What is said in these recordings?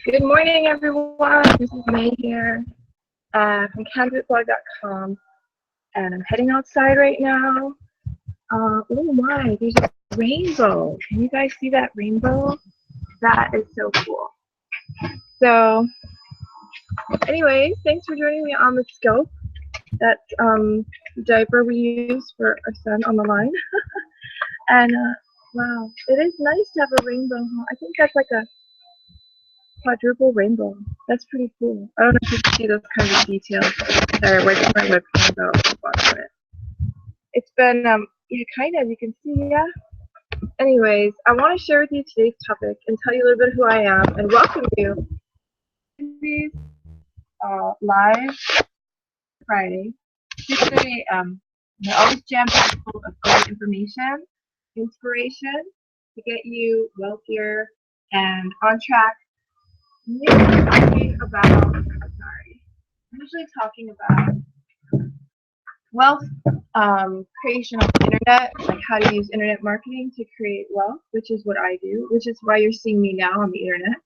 Good morning, everyone. This is May here from CandoItBlog.com, and I'm heading outside right now. Oh my, there's a rainbow. Can you guys see that rainbow? That is so cool. So, anyways, thanks for joining me on the scope. That's the diaper we use for our son on the line. And wow, it is nice to have a rainbow. Huh? I think that's like a quadruple rainbow. That's pretty cool. I don't know if you can see those kinds of details. Sorry, I went to my webcam about the bottom of it. It's been, yeah, kind of, you can see, yeah. Anyways, I want to share with you today's topic and tell you a little bit who I am and welcome you to these live Friday, 6:30 a.m. They're always jam-packed full of great information, inspiration to get you wealthier and on track. I'm usually talking about, wealth creation on the internet, like how to use internet marketing to create wealth, which is what I do, which is why you're seeing me now on the internet.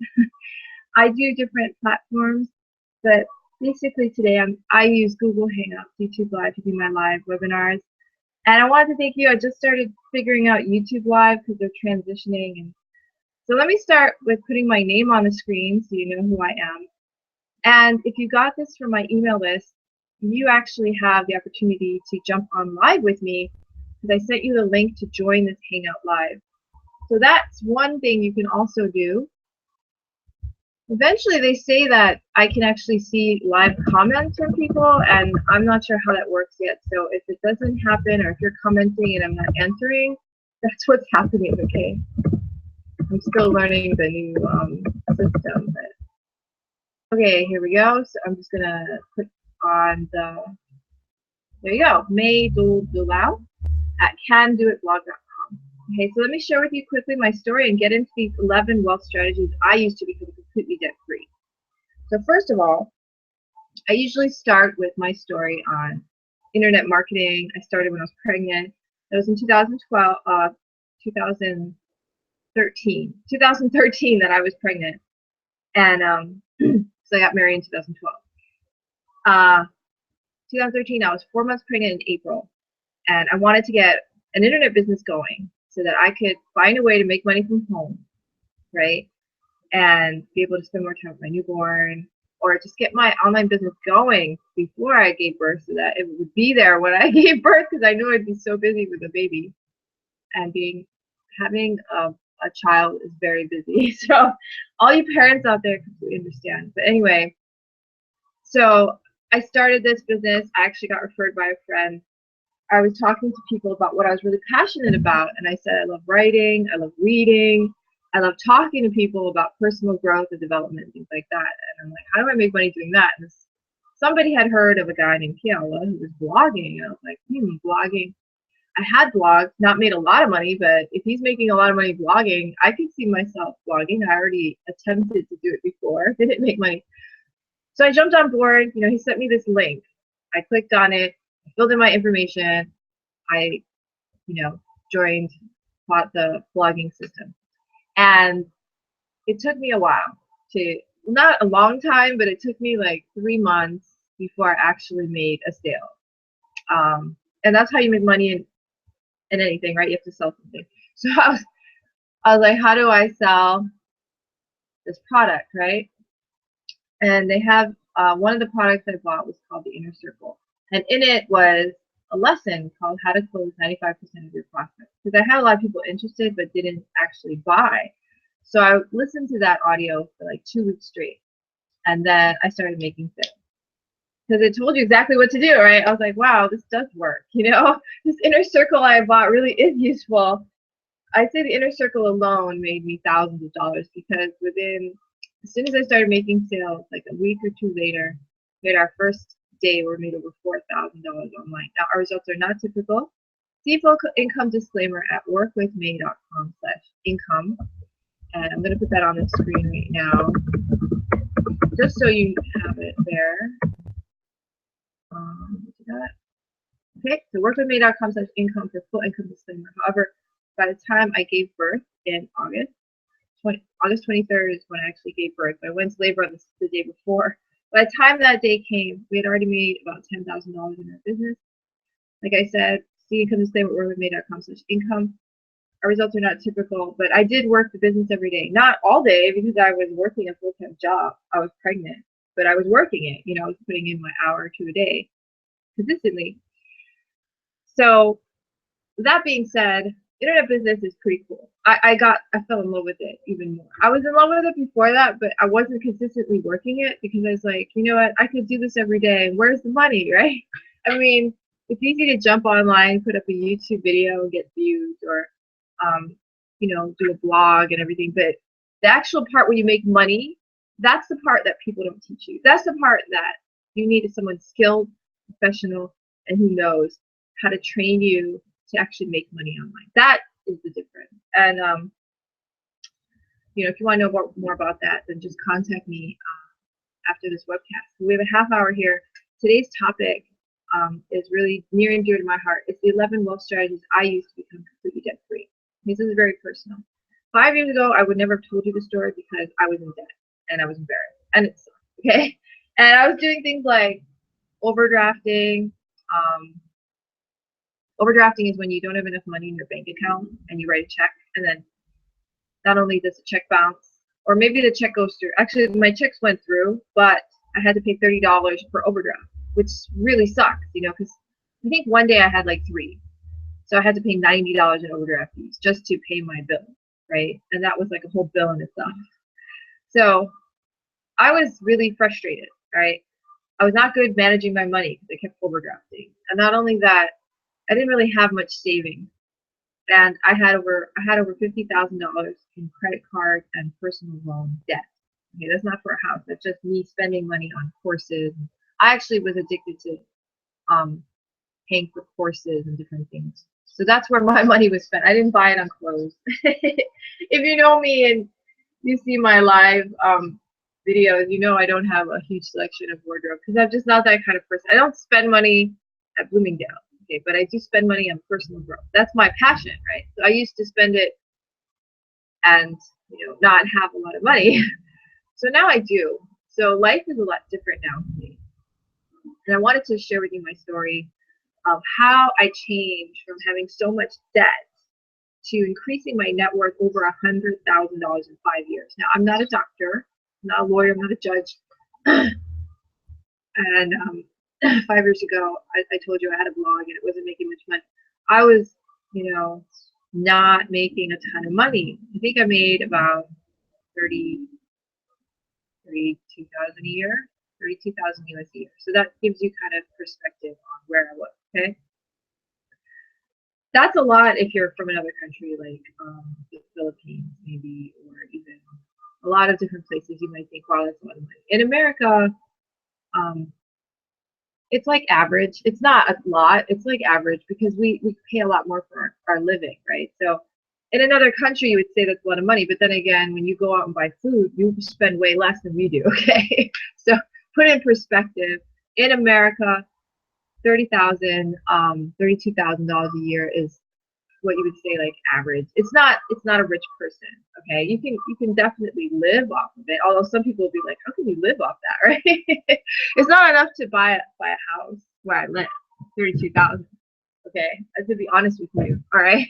I do different platforms, but basically today I use Google Hangouts, YouTube Live to do my live webinars. And I wanted to thank you. I just started figuring out YouTube Live because they're transitioning. And so let me start with putting my name on the screen so you know who I am. And if you got this from my email list, you actually have the opportunity to jump on live with me because I sent you the link to join this Hangout Live. So that's one thing you can also do. Eventually they say that I can actually see live comments from people, and I'm not sure how that works yet. So if it doesn't happen, or if you're commenting and I'm not answering, that's what's happening, okay? I'm still learning the new system. But okay, here we go. So I'm just gonna put on the, there you go, May Dulau at CanDoItBlog.com. Okay, so let me share with you quickly my story and get into these 11 wealth strategies I use to become completely debt-free. So first of all, I usually start with my story on internet marketing. I started when I was pregnant. That was in 2013 that I was pregnant. And so I got married in 2012. 2013, I was 4 months pregnant in April, and I wanted to get an internet business going so that I could find a way to make money from home, right? And be able to spend more time with my newborn, or just get my online business going before I gave birth so that it would be there when I gave birth, because I knew I'd be so busy with a baby. And having a child is very busy. So all you parents out there completely understand. But anyway, so I started this business. I actually got referred by a friend. I was talking to people about what I was really passionate about, and I said I love writing, I love reading, I love talking to people about personal growth and development, things like that. And I'm like, how do I make money doing that? And somebody had heard of a guy named Kiala who was blogging, and I was like, blogging. I had blogged, not made a lot of money, but if he's making a lot of money blogging, I could see myself blogging. I already attempted to do it before, didn't make money. So I jumped on board. You know, he sent me this link. I clicked on it, filled in my information. I, joined the blogging system. And it took me a while not a long time, but it took me like 3 months before I actually made a sale. And that's how you make money in anything, right? You have to sell something. So I was like, how do I sell this product, right? And they have one of the products I bought was called the Inner Circle, and in it was a lesson called How to Close 95% of Your Prospects. Because I had a lot of people interested but didn't actually buy, so I listened to that audio for like 2 weeks straight, and then I started making sales because it told you exactly what to do, right? I was like, wow, this does work. This Inner Circle I bought really is useful. I'd say the Inner Circle alone made me thousands of dollars, because as soon as I started making sales, like a week or two later, we had our first day where we made over $4,000 online. Now, our results are not typical. See full income disclaimer at workwithmay.com/income. And I'm going to put that on the screen right now, just so you have it there. Okay, so workwithmay.com/income for full income disclaimer. However, by the time I gave birth in August, August 23rd is when I actually gave birth. But I went to labor on the day before. By the time that day came, we had already made about $10,000 in our business. Like I said, see income disclaimer at worthwithme.com/income. Our results are not typical, but I did work the business every day. Not all day because I was working a full-time job. I was pregnant, but I was working it. You know, I was putting in my hour or two a day consistently. So that being said, internet business is pretty cool. I fell in love with it even more. I was in love with it before that, but I wasn't consistently working it because I was like, you know what, I could do this every day. Where's the money, right? I mean, it's easy to jump online, put up a YouTube video and get views, or you know, do a blog and everything. But the actual part where you make money, that's the part that people don't teach you. That's the part that you need someone skilled, professional, and who knows how to train you to actually make money online. That is the difference. And you know, if you want to know more about that, then just contact me after this webcast. We have a half hour here. Today's topic is really near and dear to my heart. It's the 11 wealth strategies I use to become completely debt free. This is very personal. 5 years ago, I would never have told you the story because I was in debt and I was embarrassed, and it sucked. Okay, and I was doing things like overdrafting. Overdrafting is when you don't have enough money in your bank account and you write a check, and then not only does the check bounce, or maybe the check goes through. Actually, my checks went through, but I had to pay $30 per overdraft, which really sucks, you know, because I think one day I had like 3. So I had to pay $90 in overdraft fees just to pay my bill, right? And that was like a whole bill in itself. So I was really frustrated, right? I was not good managing my money because I kept overdrafting. And not only that, I didn't really have much savings. And I had over $50,000 in credit card and personal loan debt. Okay, that's not for a house. That's just me spending money on courses. I actually was addicted to paying for courses and different things. So that's where my money was spent. I didn't buy it on clothes. If you know me and you see my live videos, you know I don't have a huge selection of wardrobe because I'm just not that kind of person. I don't spend money at Bloomingdale's, okay, but I do spend money on personal growth. That's my passion, right? So I used to spend it and, you know, not have a lot of money. So now I do. So life is a lot different now for me. And I wanted to share with you my story of how I changed from having so much debt to increasing my net worth over $100,000 in 5 years. Now, I'm not a doctor, I'm not a lawyer, I'm not a judge. And 5 years ago, I told you I had a blog and it wasn't making much money. I was, you know, not making a ton of money. I think I made about 32,000 a year, 32,000 US a year. So that gives you kind of perspective on where I was, okay? That's a lot if you're from another country like the Philippines, maybe, or even a lot of different places. You might think, wow, that's a lot of money. In America, it's like average. It's not a lot. It's like average because we pay a lot more for our living, right? So in another country, you would say that's a lot of money. But then again, when you go out and buy food, you spend way less than we do, okay? So put it in perspective. In America, $32,000 a year is what you would say like average. It's not a rich person, okay? You can definitely live off of it. Although some people will be like, how can you live off that, right? It's not enough to buy a house where I live. 32,000. Okay, I have to be honest with you. All right.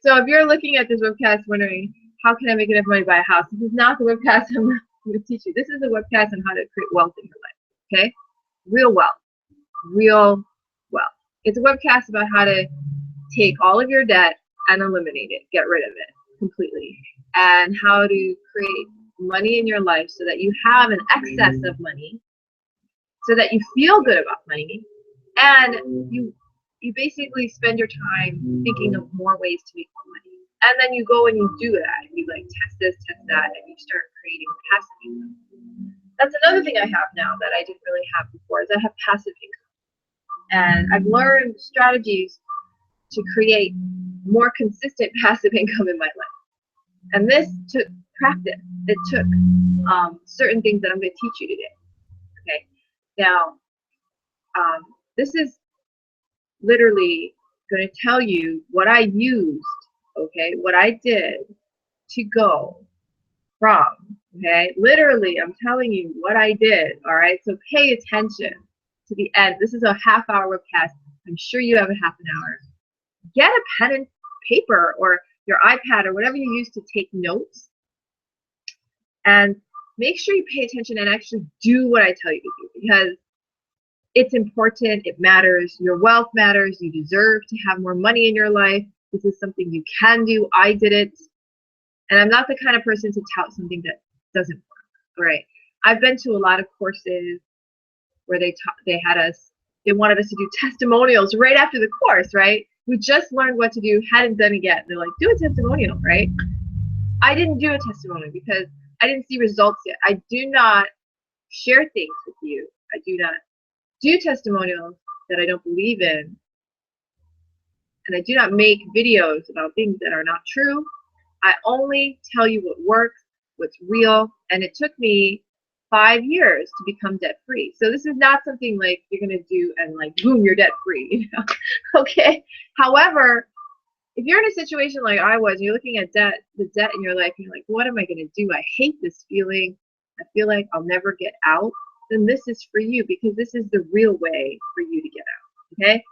So if you're looking at this webcast wondering how can I make enough money to buy a house, this is not the webcast I'm going to teach you. This is a webcast on how to create wealth in your life. Okay, real wealth. Real wealth. It's a webcast about how to take all of your debt and eliminate it, get rid of it completely, and how to create money in your life so that you have an excess of money, so that you feel good about money, and you basically spend your time thinking of more ways to make more money. And then you go and you do that, and you like test this, test that, and you start creating passive income. That's another thing I have now that I didn't really have before, is I have passive income. And I've learned strategies to create more consistent passive income in my life. And this took practice. It took certain things that I'm going to teach you today. Okay. Now, this is literally going to tell you what I used, okay, what I did to go from, okay? Literally, I'm telling you what I did, all right? So pay attention to the end. This is a half-hour webcast. I'm sure you have a half an hour. Get a pen and paper or your iPad or whatever you use to take notes, and make sure you pay attention and actually do what I tell you to do, because it's important, it matters, your wealth matters, you deserve to have more money in your life. This is something you can do. I did it. And I'm not the kind of person to tout something that doesn't work. All right. I've been to a lot of courses where they wanted us to do testimonials right after the course, right? We just learned what to do, hadn't done it yet. They're like, do a testimonial, right? I didn't do a testimonial because I didn't see results yet. I do not share things with you. I do not do testimonials that I don't believe in. And I do not make videos about things that are not true. I only tell you what works, what's real, and it took me 5 years to become debt free. So this is not something like you're gonna do and like boom, you're debt free, you know? Okay. However, if you're in a situation like I was, you're looking at the debt in your life, and you're like, what am I gonna do? I hate this feeling. I feel like I'll never get out. Then this is for you, because this is the real way for you to get out. Okay?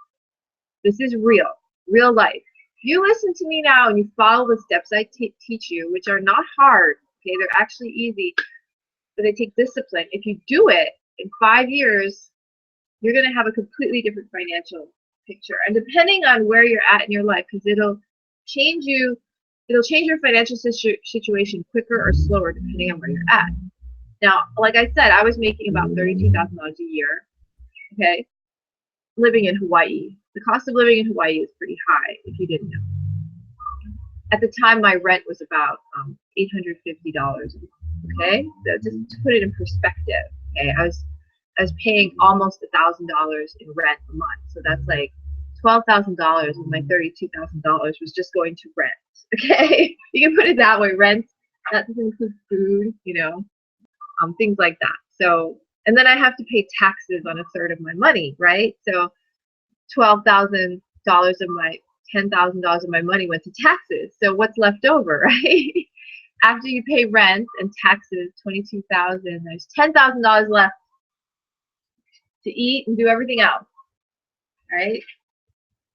This is real life. If you listen to me now and you follow the steps I teach you, which are not hard, okay, they're actually easy, but they take discipline. If you do it in 5 years, you're going to have a completely different financial picture. And depending on where you're at in your life, because it'll change your financial situation quicker or slower depending on where you're at. Now, like I said, I was making about $32,000 a year, okay, living in Hawaii. The cost of living in Hawaii is pretty high, if you didn't know. At the time, my rent was about $850, okay? So just to put it in perspective, okay, I was paying almost $1,000 in rent a month. So that's like $12,000, and my $32,000 was just going to rent, okay? You can put it that way, rent. That doesn't include food, you know, things like that. So, and then I have to pay taxes on a third of my money, right? So $12,000 of my $10,000 of my money went to taxes. So what's left over, right? After you pay rent and taxes, $22,000, there's $10,000 left to eat and do everything else, right?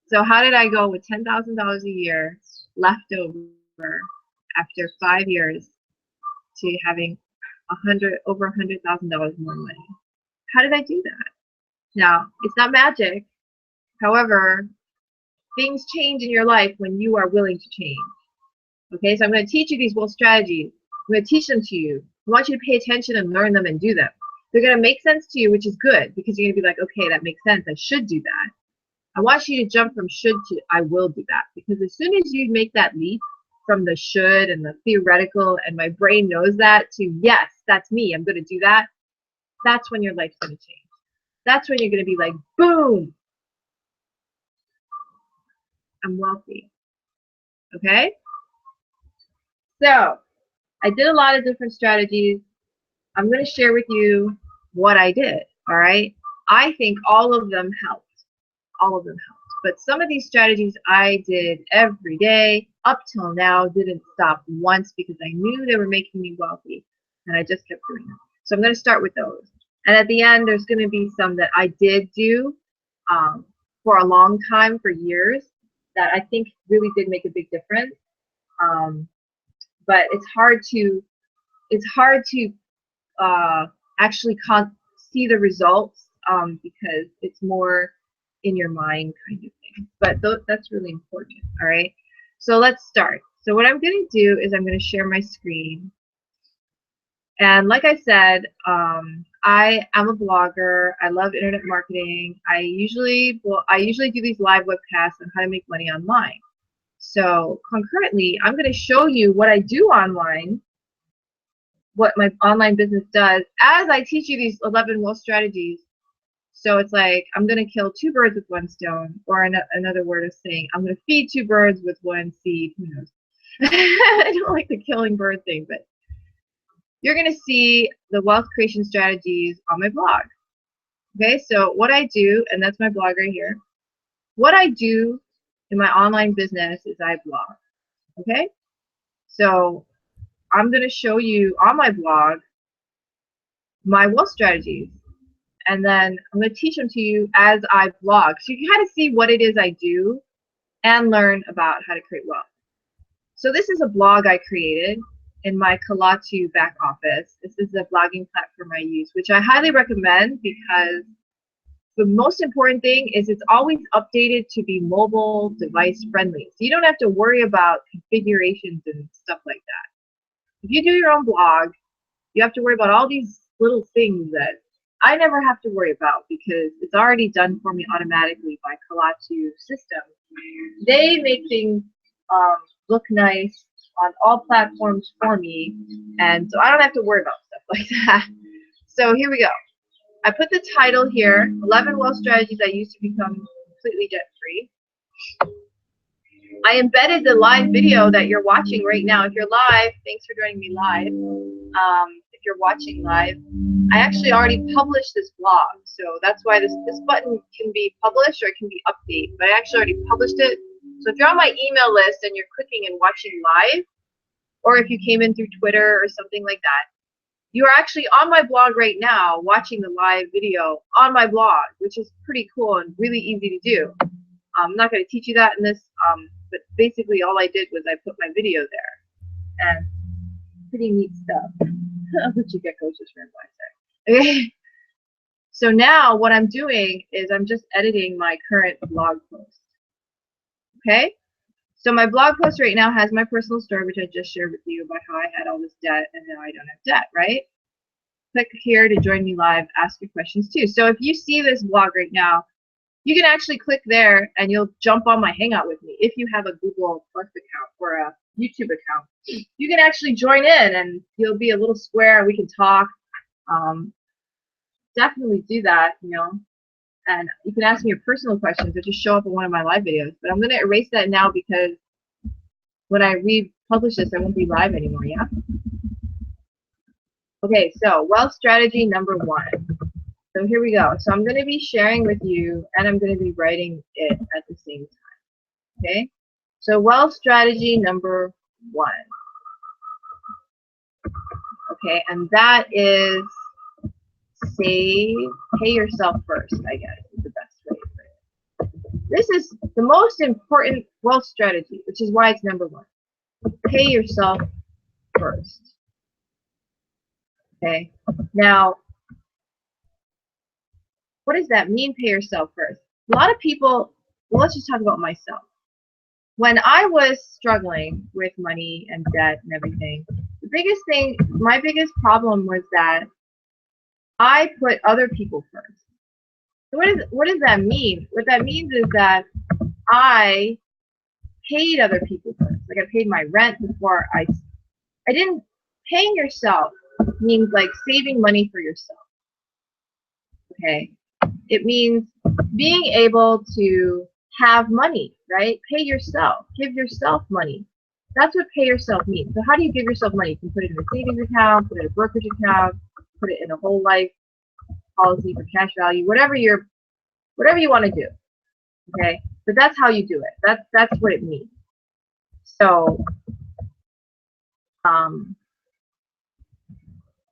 So how did I go with $10,000 a year left over after 5 years to having over $100,000 more money? How did I do that? Now, it's not magic. However, things change in your life when you are willing to change. Okay, so I'm going to teach you these wealth strategies. I'm going to teach them to you. I want you to pay attention and learn them and do them. They're going to make sense to you, which is good, because you're going to be like, okay, that makes sense. I should do that. I want you to jump from should to I will do that, because as soon as you make that leap from the should and the theoretical, and my brain knows that, to yes, that's me, I'm going to do that, that's when your life's going to change. That's when you're going to be like, boom, I'm wealthy. Okay? So, I did a lot of different strategies. I'm going to share with you what I did, all right? I think all of them helped. All of them helped. But some of these strategies I did every day up till now, didn't stop once, because I knew they were making me wealthy, and I just kept doing them. So I'm going to start with those. And at the end, there's going to be some that I did do for a long time, for years, that I think really did make a big difference. But it's hard to actually see the results because it's more in your mind kind of thing. But that's really important. All right. So let's start. So what I'm going to do is I'm going to share my screen. And like I said, I am a blogger. I love internet marketing. I usually do these live webcasts on how to make money online. So concurrently, I'm going to show you what I do online, what my online business does, as I teach you these 11 wealth strategies. So it's like I'm going to kill 2 birds with 1 stone, or another word of saying I'm going to feed 2 birds with 1 seed. Who knows? I don't like the killing bird thing, but you're going to see the wealth creation strategies on my blog. Okay, so what I do, and that's my blog right here, what I do in my online business is I blog. Okay, so I'm going to show you on my blog my wealth strategies. And then I'm going to teach them to you as I blog. So you can kind of see what it is I do and learn about how to create wealth. So this is a blog I created in my Kalatu back office. This is a blogging platform I use, which I highly recommend because the most important thing is it's always updated to be mobile device friendly. So you don't have to worry about configurations and stuff like that. If you do your own blog, you have to worry about all these little things that I never have to worry about because it's already done for me automatically by Kalatu system. They make things look nice on all platforms for me, and so I don't have to worry about stuff like that. So here we go. I put the title here, 11 Wealth Strategies I Used to Become Completely Debt-Free. I embedded the live video that you're watching right now. If you're live, thanks for joining me live. If you're watching live, I actually already published this blog, so that's why this button can be published or it can be update, but I actually already published it. So if you're on my email list and you're clicking and watching live, or if you came in through Twitter or something like that, you are actually on my blog right now watching the live video on my blog, which is pretty cool and really easy to do. I'm not going to teach you that in this, but basically all I did was I put my video there. And pretty neat stuff. I'll let you get coaches for a second. Okay. So now what I'm doing is I'm just editing my current blog post. Okay? So my blog post right now has my personal story, which I just shared with you about how I had all this debt and now I don't have debt, right? Click here to join me live, ask your questions too. So if you see this blog right now, you can actually click there and you'll jump on my Hangout with me. If you have a Google Plus account or a YouTube account, you can actually join in and you'll be a little square and we can talk. Definitely do that, you know. And you can ask me your personal questions or just show up in one of my live videos. But I'm going to erase that now because when I republish this, I won't be live anymore, yeah? Okay, so wealth strategy number 1. So here we go. So I'm going to be sharing with you and I'm going to be writing it at the same time. Okay? So wealth strategy number 1. Okay, and that is pay yourself first, I guess is the best way to put it. This is the most important wealth strategy, which is why it's number 1. Pay yourself first. Okay, now what does that mean, pay yourself first? A lot of people, well, let's just talk about myself. When I was struggling with money and debt and everything, the biggest thing, my biggest problem was that I put other people first. So what does that mean? What that means is that I paid other people first. Like I paid my rent before I didn't, paying yourself means like saving money for yourself. Okay. It means being able to have money, right? Pay yourself. Give yourself money. That's what pay yourself means. So how do you give yourself money? You can put it in a savings account, put it in a brokerage account, put it in a whole life policy for cash value, whatever you want to do. Okay? But that's how you do it. That's what it means. So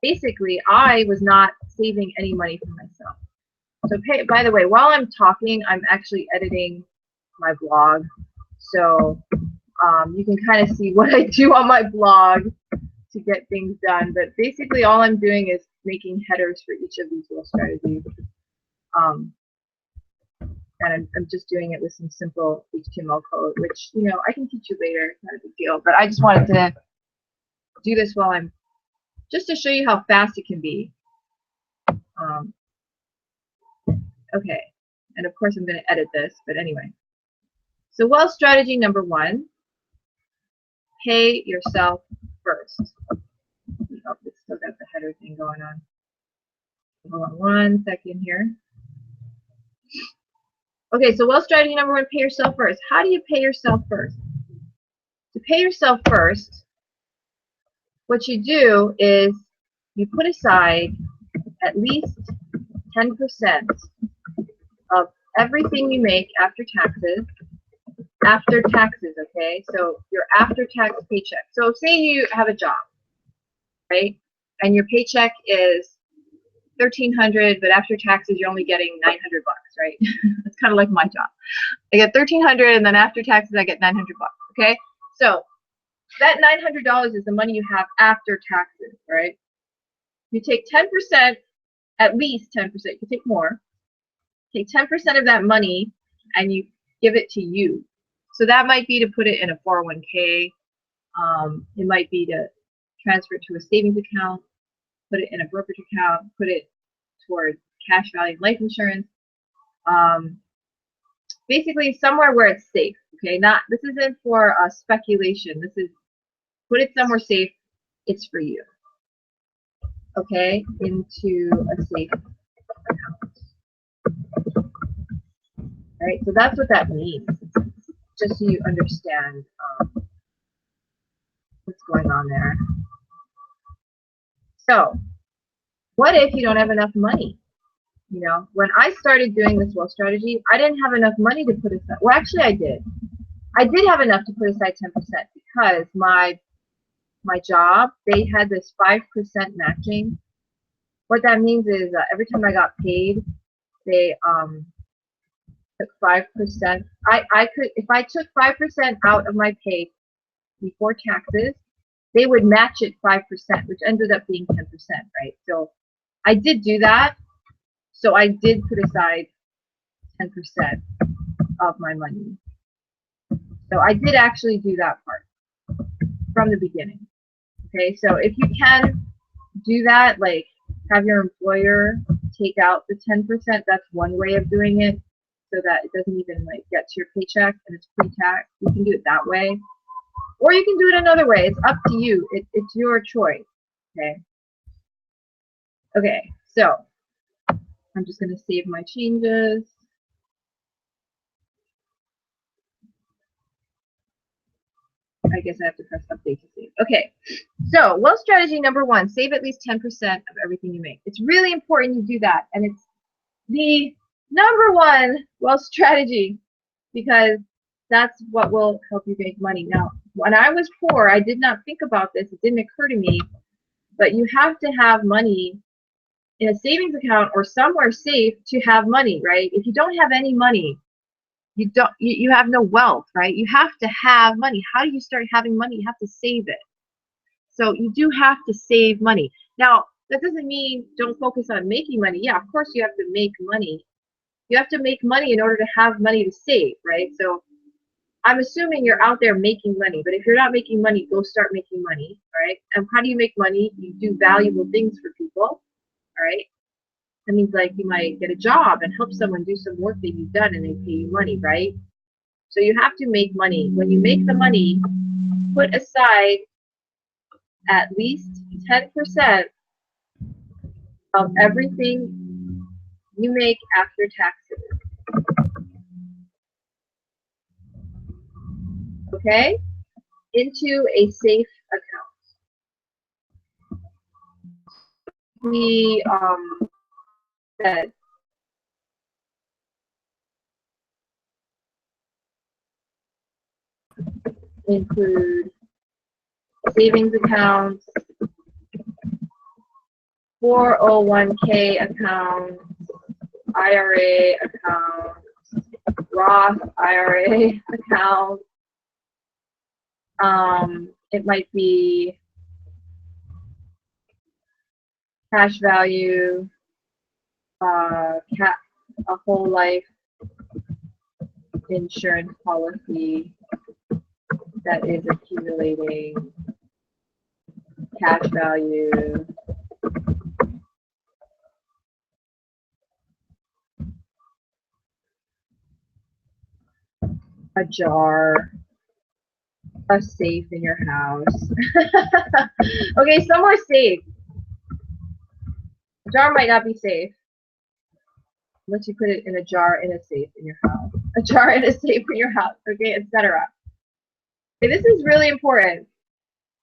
basically I was not saving any money for myself. So by the way, while I'm talking, I'm actually editing my blog. So you can kind of see what I do on my blog to get things done. But basically all I'm doing is making headers for each of these wealth strategies. And I'm just doing it with some simple HTML code, which, you know, I can teach you later. It's not a big deal. But I just wanted to do this while I'm, just to show you how fast it can be. Okay, and of course I'm going to edit this, but anyway. So wealth strategy number 1, pay yourself first. Oh, it's still got the header thing going on. Hold on 1 second here. Okay, so wealth strategy number 1, pay yourself first. How do you pay yourself first? To pay yourself first, what you do is you put aside at least 10% of everything you make after taxes, okay? So your after-tax paycheck. So say you have a job right? And your paycheck is $1,300, but after taxes, you're only getting $900, right? It's kind of like my job. I get $1,300, and then after taxes, I get $900. Okay, so that $900 is the money you have after taxes, right? You take 10%, at least 10%. You can take more. Take 10% of that money, and you give it to you. So that might be to put it in a 401k. It might be to transfer it to a savings account, put it in a brokerage account, put it towards cash value life insurance. Basically somewhere where it's safe. Okay, this isn't for speculation. This is put it somewhere safe. It's for you. Okay, into a safe account. All right, so that's what that means. Just so you understand what's going on there. So, what if you don't have enough money? You know, when I started doing this wealth strategy, I didn't have enough money to put aside. Well, actually, I did. I did have enough to put aside 10% because my job, they had this 5% matching. What that means is every time I got paid, they took 5%. I could, if I took 5% out of my pay before taxes, they would match it 5%, which ended up being 10%, right? So I did do that. So I did put aside 10% of my money. So I did actually do that part from the beginning. Okay, so if you can do that, like have your employer take out the 10%, that's one way of doing it, so that it doesn't even like get to your paycheck and it's pre-tax. You can do it that way. Or you can do it another way. It's up to you. It's your choice. Okay. Okay, so I'm just going to save my changes. I guess I have to press update to save. Okay, so wealth strategy number 1, save at least 10% of everything you make. It's really important you do that, and it's the number 1 wealth strategy because that's what will help you make money. Now, when I was poor, I did not think about this. It didn't occur to me, but you have to have money in a savings account or somewhere safe to have money, right? If you don't have any money, you have no wealth, right? You have to have money. How do you start having money? You have to save it. So you do have to save money. Now, that doesn't mean don't focus on making money. Yeah, of course you have to make money. You have to make money in order to have money to save, right? So I'm assuming you're out there making money, but if you're not making money, go start making money, all right? And how do you make money? You do valuable things for people, all right? That means like you might get a job and help someone do some work that you've done and they pay you money, right? So you have to make money. When you make the money, put aside at least 10% of everything you make after taxes. Okay? Into a safe account. We said include savings accounts, 401k accounts, IRA accounts, Roth IRA accounts. It might be cash value, a whole life insurance policy that is accumulating cash value. A jar, a safe in your house. Okay, somewhere safe. A jar might not be safe unless you put it in a jar in a safe in your house. A jar in a safe in your house, okay, etc. Okay, this is really important.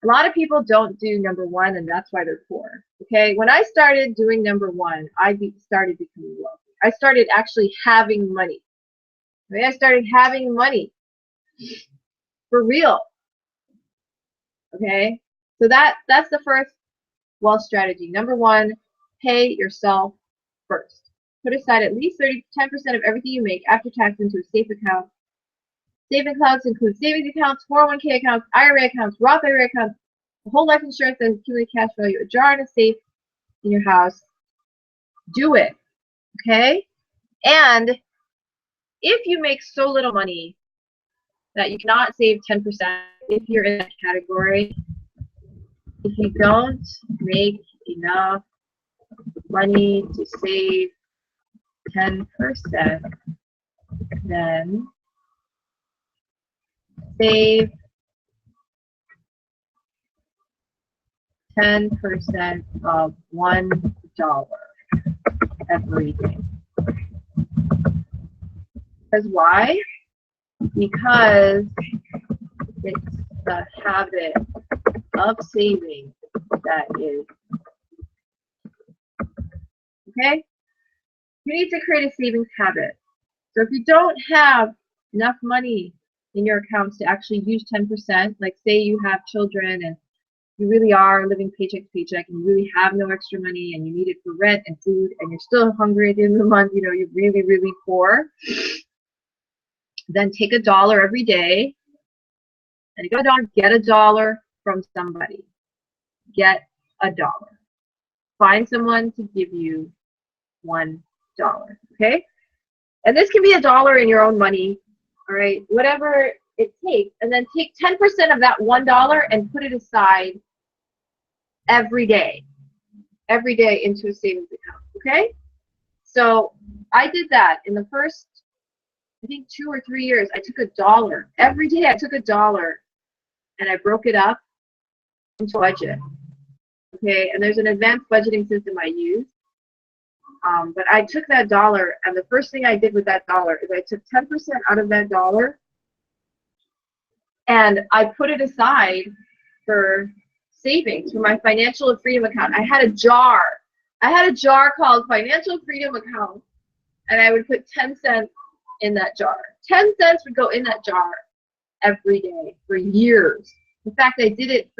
A lot of people don't do number 1, and that's why they're poor. Okay, when I started doing number 1, I started becoming wealthy. I started actually having money. Okay, I started having money for real. Okay, so that's the first wealth strategy. Number one, pay yourself first. Put aside at least 10% of everything you make after tax into a safe account. Saving accounts include savings accounts, 401k accounts, IRA accounts, Roth IRA accounts, a whole life insurance that accumulates cash value, a jar and a safe in your house. Do it, okay? And if you make so little money that you cannot save 10%, if you're in that category, if you don't make enough money to save 10%, then save 10% of $1 every day. Because why? Because it's the habit of saving that is. Okay? You need to create a savings habit. So if you don't have enough money in your accounts to actually use 10%, like say you have children and you really are living paycheck to paycheck and you really have no extra money and you need it for rent and food and you're still hungry at the end of the month, you know, you're really, really poor, then take $1 every day and you get $1 from somebody. Get $1. Find someone to give you $1, okay? And this can be $1 in your own money, all right? Whatever it takes, and then take 10% of that $1 and put it aside every day into a savings account, okay? So I did that in the first, I think 2 or 3 years. I took $1 every day. I took $1 and I broke it up into a budget, okay? And there's an advanced budgeting system I use. But I took that $1, and the first thing I did with that $1 is I took 10% out of that $1 and I put it aside for savings, for my financial freedom account. I had a jar. I had a jar called Financial Freedom Account, and I would put 10 cents in that jar. 10 cents would go in that jar every day for years. In fact, I did it